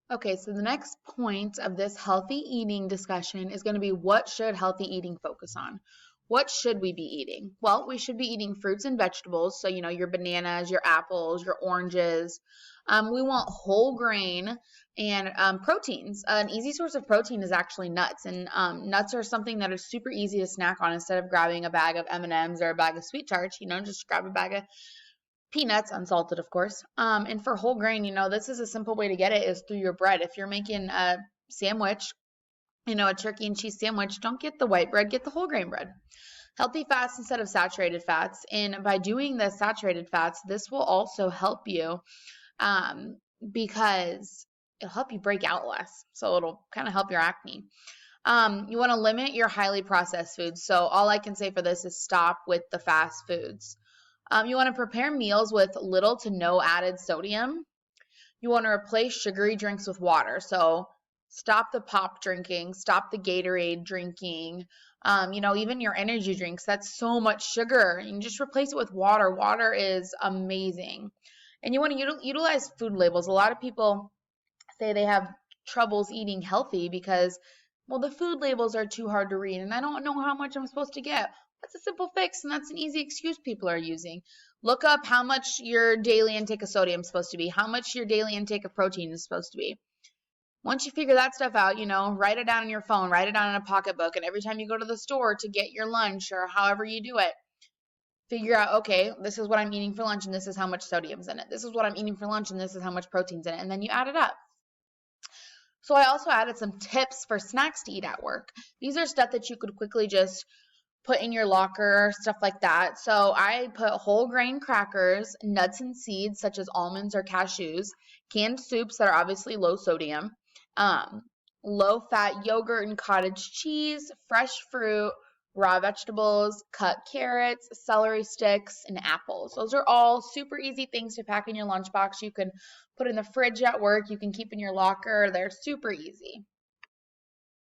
Okay, so the next point of this healthy eating discussion is going to be what should healthy eating focus on? What should we be eating? Well, we should be eating fruits and vegetables. So, your bananas, your apples, your oranges. We want whole grain and proteins. An easy source of protein is actually nuts, and nuts are something that is super easy to snack on instead of grabbing a bag of M&Ms or a bag of sweet tarts. Just grab a bag of peanuts, unsalted, of course. And for whole grain, this is a simple way to get it is through your bread. If you're making a sandwich, a turkey and cheese sandwich, don't get the white bread, get the whole grain bread. Healthy fats instead of saturated fats. And by doing the saturated fats, this will also help you because it'll help you break out less. So it'll kind of help your acne. You want to limit your highly processed foods. So all I can say for this is stop with the fast foods. You want to prepare meals with little to no added sodium. You want to replace sugary drinks with water. So stop the pop drinking, stop the Gatorade drinking, even your energy drinks. That's so much sugar. You can just replace it with water. Water is amazing. And you want to utilize food labels. A lot of people say they have troubles eating healthy because, well, the food labels are too hard to read and I don't know how much I'm supposed to get. That's a simple fix, and that's an easy excuse people are using. Look up how much your daily intake of sodium is supposed to be, how much your daily intake of protein is supposed to be. Once you figure that stuff out, write it down in your phone, write it down in a pocketbook, and every time you go to the store to get your lunch or however you do it, figure out, okay, this is what I'm eating for lunch and this is how much sodium's in it. This is what I'm eating for lunch and this is how much protein's in it. And then you add it up. So I also added some tips for snacks to eat at work. These are stuff that you could quickly just put in your locker, stuff like that. So I put whole grain crackers, nuts and seeds such as almonds or cashews, canned soups that are obviously low sodium, um, low fat yogurt and cottage cheese, fresh fruit, raw vegetables, cut carrots, celery sticks, and apples. Those are all super easy things to pack in your lunchbox. You can put in the fridge at work, you can keep in your locker. They're super easy.